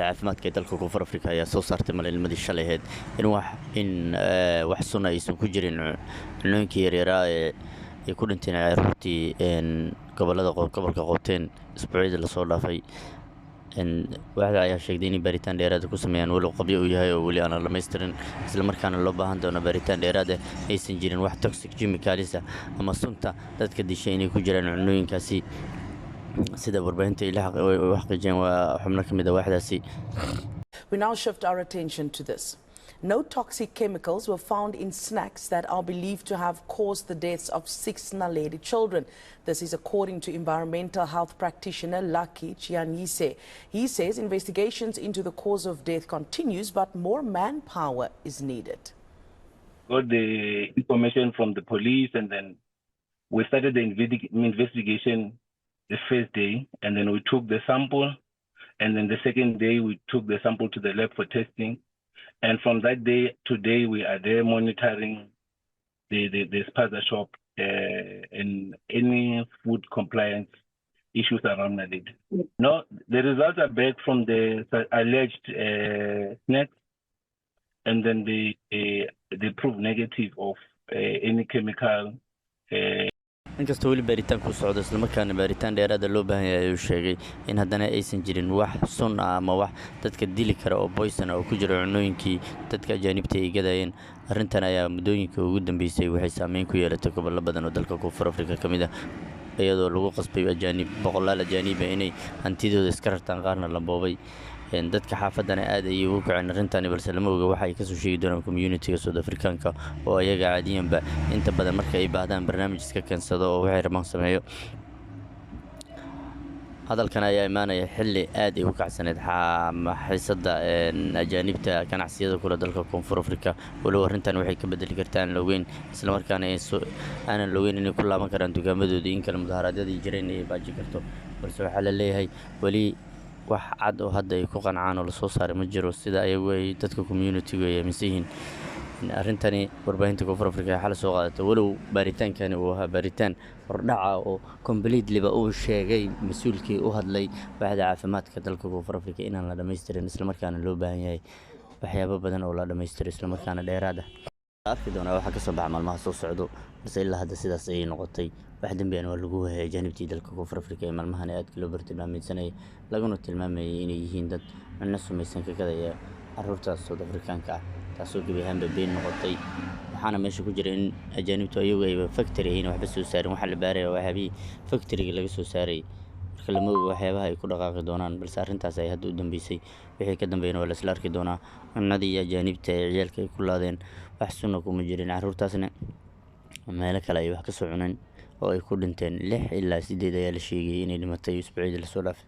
caafimaadka ee dalka Koonfur Afrika ayaa soo saartay maalinnimadii shalay ahayd wax sun aysan ku jirin cunooyinkii yaryaaraa ay ku dhinteen carruurtii gobolka Qowteen isbuucyadii lasoo dhaafay. Waaxda ayaa sheegtay in baaritaan dheeraad ah ku sameeyaan walow qabyo uu yahay oo weli aan la dhammaystirin, isla markaana loo baahan doono baaritaan dheeraad ah aysan jirin wax toxic chemicals ah ama sunta dadka dishay inay ku jiraan cunooyinkaasi, sida warbaahinta ay xaqiijiyeen waa xubno ka mid ah waaxdaasi. We now shift our attention to this. No toxic chemicals were found in snacks that are believed to have caused the deaths of 6 Naledi children. This is according to environmental health practitioner Lucky Chianyise. He says investigations into the cause of death continues, but more manpower is needed. Got the information from the police, and then we started the investigation the first day, and then we took the sample, and then the second day we took the sample to the lab for testing. And from that day to today, we are there monitoring the spaza shop and any food compliance issues around Naledi. No, the results are back from the alleged snacks, and then they prove negative of any chemical. Inkastoo weli baaritaanku u socdo isla markaana baaritaan dheeraad ah loo baahan yahay ayuu sheegay in haddana aysan jirin wax sun ah ama wax dadka dili kara oo poison ah oo ku jira cunooyinkii dadka ajaanibta ay gadayeen. Arrintan ayaa muddooyinkii ugu dambeysay waxay saameyn ku yeelatay gobollo badan oo dalka Koonfur Afrika ka mid ah, iyadoo lagu qasbay boqolaal ajaanib ah inay hantidooda iska rartaan, qaarna la boobay. Dadka xaafadana aad ayay ugu kaceen arrintani, balse lama oga waxa ay ka soo sheegi doonaan community-ga South Africaanka oo ayaga caadiyanba inta badan marka ay baahdaan barnaamij iska keensado oo waxay rabaan sameeyo. Hadalkan ayaa imaanaya xilli aad ay u kacsaneyd xiisadda ajaanibta ganacsiyada kula dalka Koonfur Afrika, walow arrintan waxay ka bedeli kartaa aan la ogeyn, isla markaana aanan la ogeyn inay ku laaban karaan dukaamadooda in kale mudaharaadyadii jireen ay baaji karto, balse waxaa la leeyahay weli wax cad oo hadda ay ku qancaan oo lasoo saaray ma jiro, sida ayagu ay dadka community-gu ay aaminsan yihiin. Arrintani warbaahinta Koonfur Afrika xal soo qaadatay, walow baaritaankani uu ahaa baaritaan hordhaca oo completely-ba uu sheegay mas'uulkii u hadlay waaxda caafimaadka dalka Koonfur Afrika inaan la dhammaystirin, isla markaana loo baahan yahay waxyaabo badan oo la dhammaystiro isla markaana dheeraad ah. Arki doonaa waxa ka soo baxa maalmaha soo socdo, balse ilaa hadda sidaas ayay noqotay. Wax dambi ah waa lagu waayay ajaanibtii dalka Koonfur Afrika ee maalmahan aadka loo bartilmaameedsanayay, laguna tilmaamayay inay yihiin dad cunno sumaysan ka gadaya carruurta South Africaanka ah, taasoo gebi ahaanba been noqotay. Waxaana meesha ku jira in ajaanibtu ayagu ayba factory ayna waxba soo saarin, waxaa la baaraya waxyaabihii factory-ga laga soo saaray, marka lama oga waxyaabaha ay ku dhaqaaqi doonaan, balse arrintaas ay hadda u dambeysay. Wixii ka dambeeyana waa la isla arki doonaa. Cunnadii ajaanibta ee ciyaalka ay ku laadeen wax sunna kuma jirin, carruurtaasna meelo kale ay wax ka soo cuneen oo ay ku dhinteen. 6 ilaa 8 ayaa la sheegay inay dhimatay isbuucyadii lasoo dhaafay.